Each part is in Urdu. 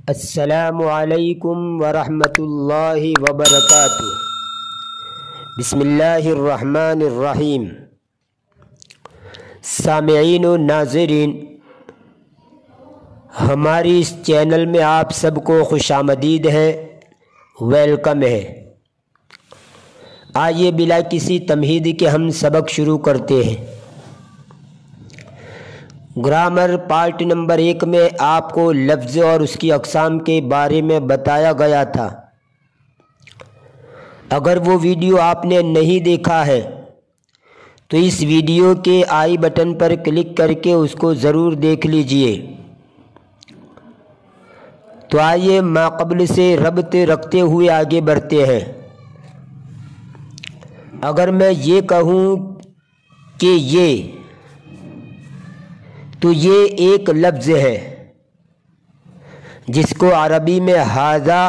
السلام علیکم ورحمۃ اللہ وبرکاتہ۔ بسم اللہ الرحمن الرحیم۔ سامعین و ناظرین، ہماری اس چینل میں آپ سب کو خوش آمدید ہے، ویلکم ہے۔ آئیے بلا کسی تمہید کے ہم سبق شروع کرتے ہیں۔ گرامر پارٹ نمبر 1 میں آپ کو لفظ اور اس کی اقسام کے بارے میں بتایا گیا تھا۔ اگر وہ ویڈیو آپ نے نہیں دیکھا ہے تو اس ویڈیو کے آئی بٹن پر کلک کر کے اس کو ضرور دیکھ لیجئے۔ تو آئیے ماقبل سے ربط رکھتے ہوئے آگے بڑھتے ہیں۔ اگر میں یہ کہوں کہ یہ ایک لفظ ہے جس کو عربی میں ھذا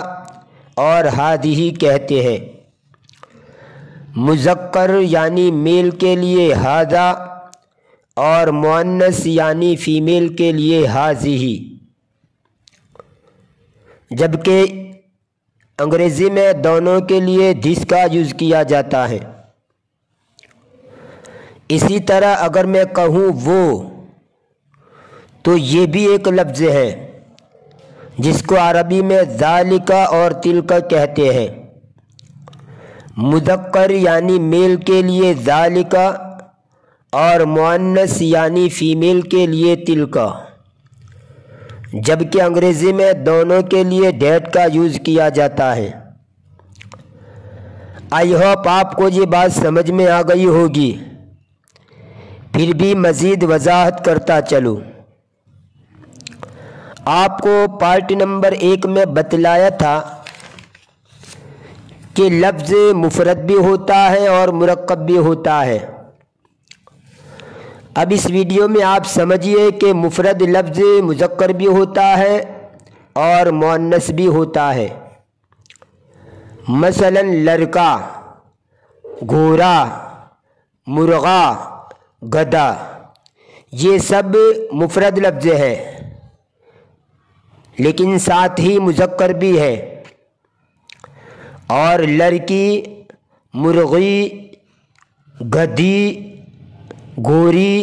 اور ھذہ کہتے ہیں۔ مذکر یعنی میل کے لیے ھذا اور مؤنث یعنی فیمیل کے لیے ھذہ، جبکہ انگریزی میں دونوں کے لیے دس کا یوز کیا جاتا ہے۔ اسی طرح اگر میں کہوں وہ، تو یہ بھی ایک لفظ ہے جس کو عربی میں ذالک اور تلک کہتے ہیں۔ مذکر یعنی میل کے لیے ذالک اور مؤنث یعنی فیمیل کے لیے تلک، جبکہ انگریزی میں دونوں کے لیے دیٹ کا یوز کیا جاتا ہے۔ آئی ہوپ آپ کو یہ بات سمجھ میں آ گئی ہوگی، پھر بھی مزید وضاحت کرتا چلوں۔ آپ کو پارٹ نمبر 1 میں بتلایا تھا کہ لفظ مفرد بھی ہوتا ہے اور مرکب بھی ہوتا ہے۔ اب اس ویڈیو میں آپ سمجھیے کہ مفرد لفظ مذکر بھی ہوتا ہے اور مؤنث بھی ہوتا ہے۔ مثلا لڑکا، گھوڑا، مرغا، گدھا، یہ سب مفرد لفظ ہیں، لیکن ساتھ ہی مذکر بھی ہے۔ اور لڑکی، مرغی، گدھی، گھوڑی،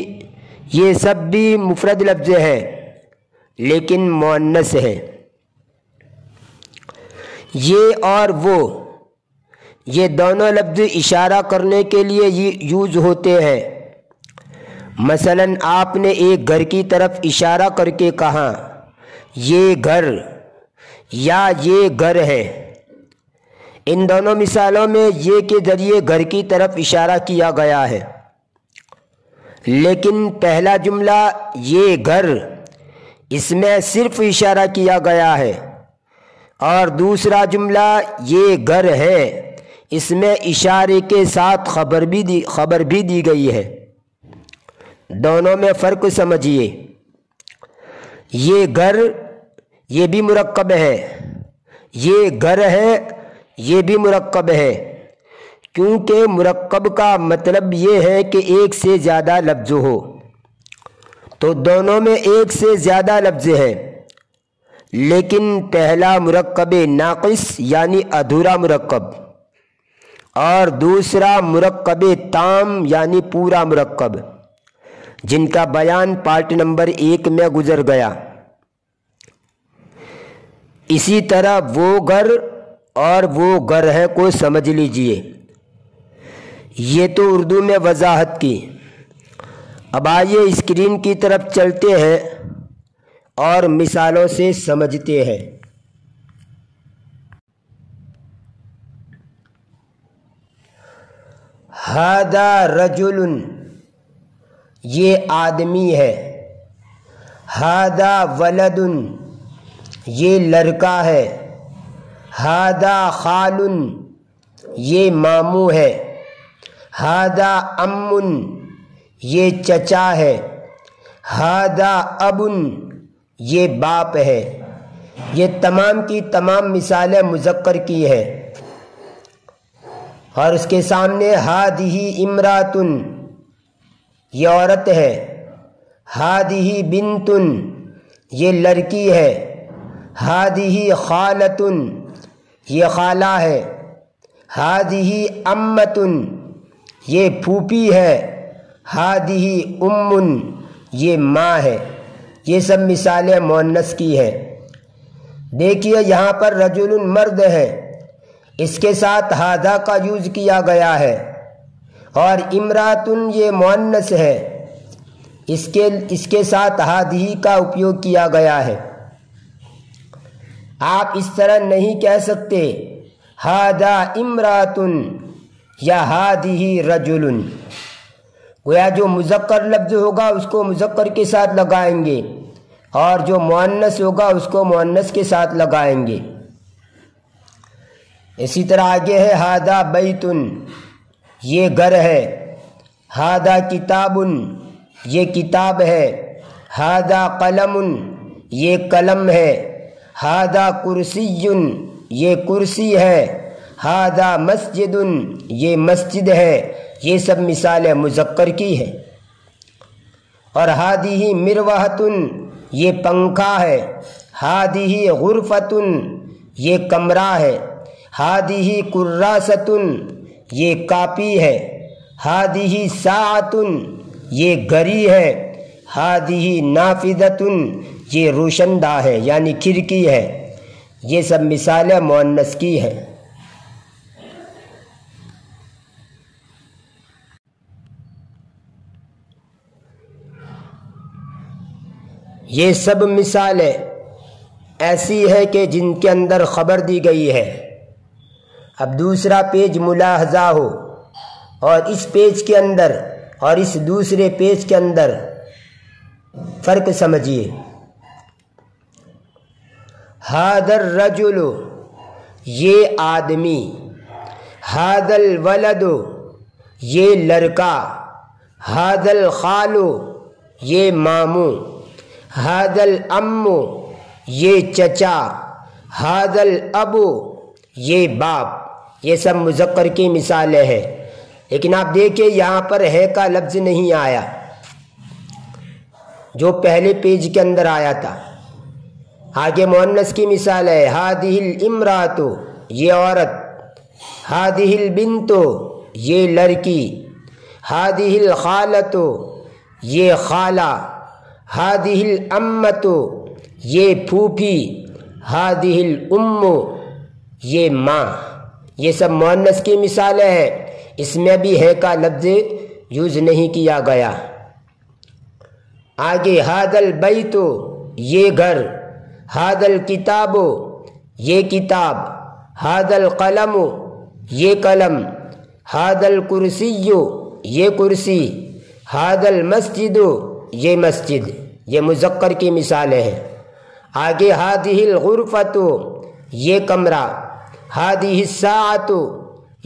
یہ سب بھی مفرد لفظ ہے لیکن مؤنث ہے۔ یہ اور وہ، یہ دونوں لفظ اشارہ کرنے کے لیے یوز ہوتے ہیں۔ مثلا آپ نے ایک گھر کی طرف اشارہ کر کے کہا یہ گھر یا یہ گھر ہے۔ ان دونوں مثالوں میں یہ کے ذریعے گھر کی طرف اشارہ کیا گیا ہے، لیکن پہلا جملہ یہ گھر، اس میں صرف اشارہ کیا گیا ہے، اور دوسرا جملہ یہ گھر ہے، اس میں اشارے کے ساتھ خبر بھی دی گئی ہے۔ دونوں میں فرق سمجھیے۔ یہ گھر، یہ بھی مرکب ہے، یہ گھر ہے، یہ بھی مرکب ہے، کیونکہ مرکب کا مطلب یہ ہے کہ ایک سے زیادہ لفظ ہو، تو دونوں میں ایک سے زیادہ لفظ ہے، لیکن پہلا مرکب ناقص یعنی ادھورا مرکب، اور دوسرا مرکب تام یعنی پورا مرکب، جن کا بیان پارٹ نمبر 1 میں گزر گیا۔ اسی طرح وہ گھر اور وہ گھر ہے کو سمجھ لیجئے۔ یہ تو اردو میں وضاحت کی۔ اب آئیے اسکرین کی طرف چلتے ہیں اور مثالوں سے سمجھتے ہیں۔ ھذا رجل، یہ آدمی ہے۔ ھذا ولد، یہ لڑکا ہے۔ ھذا خال، یہ ماموں ہے۔ ھذا عم، یہ چچا ہے۔ ھذا اب، یہ باپ ہے۔ یہ تمام کی تمام مثالیں مذکر کی ہیں، اور اس کے سامنے ھذہ امرأۃ، یہ عورت ہے۔ ھذہ بنت، یہ لڑکی ہے۔ ہادی خالتن یہ خالہ ہے، ہادی امتن یہ پھوپھی ہے، ہادی امن یہ ماں ہے۔ یہ سب مثالیں مؤنث کی ہیں۔ دیکھیے یہاں پر رجل مرد ہے، اس کے ساتھ ہادہ کا یوز کیا گیا ہے، اور امراتن یہ مؤنث ہے، اس کے ساتھ ہادی کا اپیوگ کیا گیا ہے۔ آپ اس طرح نہیں کہہ سکتے ہادہ امراتن یا ہادی رجل، گویا جو مذکر لفظ ہوگا اس کو مذکر کے ساتھ لگائیں گے، اور جو مؤنث ہوگا اس کو مؤنث کے ساتھ لگائیں گے۔ اسی طرح آگے ہے ہادہ بیتن یہ گھر ہے، ہادہ کتابن یہ کتاب ہے، ہادہ قلم یہ قلم ہے، ہادہ کرسی یہ کرسی ہے، ہادہ مسجد یہ مسجد ہے۔ یہ سب مثالیں مذکر کی ہیں۔ اور ہادی مروحتن یہ پنکھا ہے، ہادی غرفتن یہ کمرہ ہے، ہادی کراستن یہ کاپی ہے، ہادی ساعتن یہ گھڑی ہے، ہادی نافذتن یہ روشندہ ہے یعنی کھڑکی ہے۔ یہ سب مثالیں مؤنث کی ہیں۔ یہ سب مثالیں ایسی ہے کہ جن کے اندر خبر دی گئی ہے۔ اب دوسرا پیج ملاحظہ ہو، اور اس پیج کے اندر اور اس دوسرے پیج کے اندر فرق سمجھیے۔ ہادر الرجل یہ آدمی، ہادل الولد یہ لڑکا، ہادل الخال یہ ماموں، ہادل العم یہ چچا، ہادل الاب یہ باپ۔ یہ سب مذکر کی مثالیں ہیں، لیکن آپ دیکھیں یہاں پر ہے کا لفظ نہیں آیا جو پہلے پیج کے اندر آیا تھا۔ آگے مؤنث کی مثال ہے، ہادی الامرات یہ عورت، ہادی البنت یہ لڑکی، ہادی الخالۃ یہ خالہ، ہادی الامۃ یہ پھوپھی، ہادی الام یہ ماں۔ یہ سب مؤنث کی مثالیں ہیں، اس میں بھی ہے کا لفظ یوز نہیں کیا گیا۔ آگے ہادل البیت یہ گھر، ہادل الکتاب یہ کتاب، ہادل القلم یہ قلم، ہادل الکرسی یہ کرسی، ہادل المسجد یہ مسجد۔ یہ مذکر کی مثالیں ہیں۔ آگے ہادی الغرفۃ یہ کمرہ، ہادی الساعۃ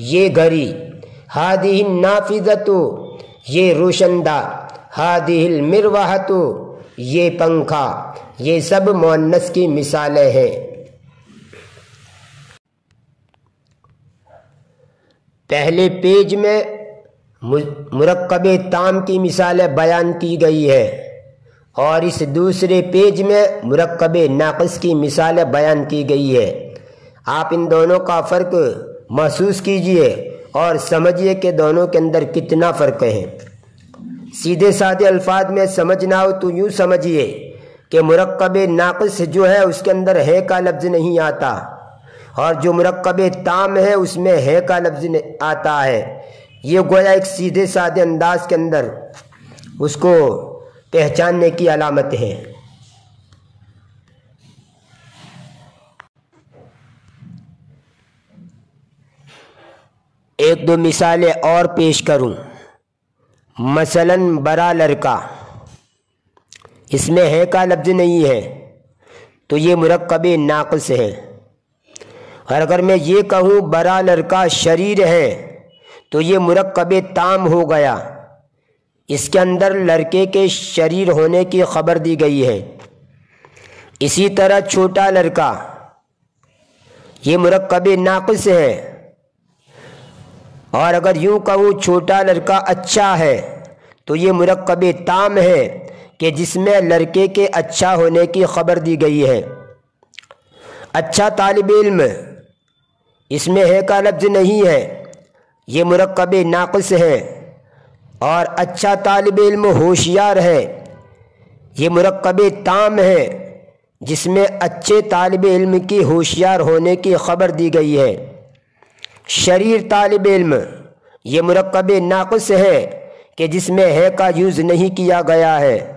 یہ گھڑی، ہادی النافذۃ یہ روشندہ، ہادی المروحۃ یہ پنکھا۔ یہ سب مؤنث کی مثالیں ہیں۔ پہلے پیج میں مرکب تام کی مثالیں بیان کی گئی ہے، اور اس دوسرے پیج میں مرکب ناقص کی مثالیں بیان کی گئی ہے۔ آپ ان دونوں کا فرق محسوس کیجئے اور سمجھیے کہ دونوں کے اندر کتنا فرق ہے۔ سیدھے سادے الفاظ میں سمجھنا ہو تو یوں سمجھیے کہ مرکب ناقص جو ہے اس کے اندر ہے کا لفظ نہیں آتا، اور جو مرکب تام ہے اس میں ہے کا لفظ آتا ہے۔ یہ گویا ایک سیدھے سادے انداز کے اندر اس کو پہچاننے کی علامت ہے۔ ایک دو مثالیں اور پیش کروں۔ مثلاً بڑا لڑکا، اس میں ہے کا لفظ نہیں ہے تو یہ مرکب ناقص ہے۔ اور اگر میں یہ کہوں بڑا لڑکا شریر ہے تو یہ مرکب تام ہو گیا، اس کے اندر لڑکے کے شریر ہونے کی خبر دی گئی ہے۔ اسی طرح چھوٹا لڑکا یہ مرکب ناقص ہے، اور اگر یوں کہوں چھوٹا لڑکا اچھا ہے تو یہ مرکب تام ہے کہ جس میں لڑکے کے اچھا ہونے کی خبر دی گئی ہے۔ اچھا طالب علم، اس میں ہے کا لفظ نہیں ہے، یہ مرکب ناقص ہے۔ اور اچھا طالب علم ہوشیار ہے، یہ مرکب تام ہے، جس میں اچھے طالب علم کی ہوشیار ہونے کی خبر دی گئی ہے۔ شریر طالب علم، یہ مرکب ناقص ہے کہ جس میں ہے کا یوز نہیں کیا گیا ہے۔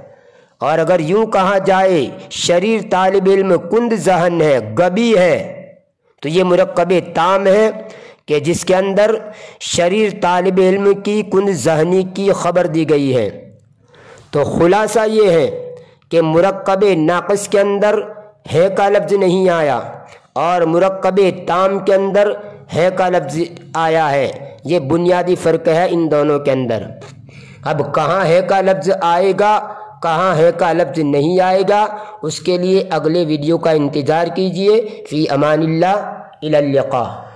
اور اگر یوں کہا جائے شریر طالب علم کند ذہن ہے، غبی ہے، تو یہ مرکب تام ہے کہ جس کے اندر شریر طالب علم کی کند ذہنی کی خبر دی گئی ہے۔ تو خلاصہ یہ ہے کہ مرکب ناقص کے اندر ہے کا لفظ نہیں آیا اور مرکب تام کے اندر ہے کا لفظ آیا ہے۔ یہ بنیادی فرق ہے ان دونوں کے اندر۔ اب کہاں ہے کا لفظ آئے گا، کہاں ہے کا لفظ نہیں آئے گا، اس کے لیے اگلے ویڈیو کا انتظار کیجیے۔ فی امان اللہ، الی اللقاء۔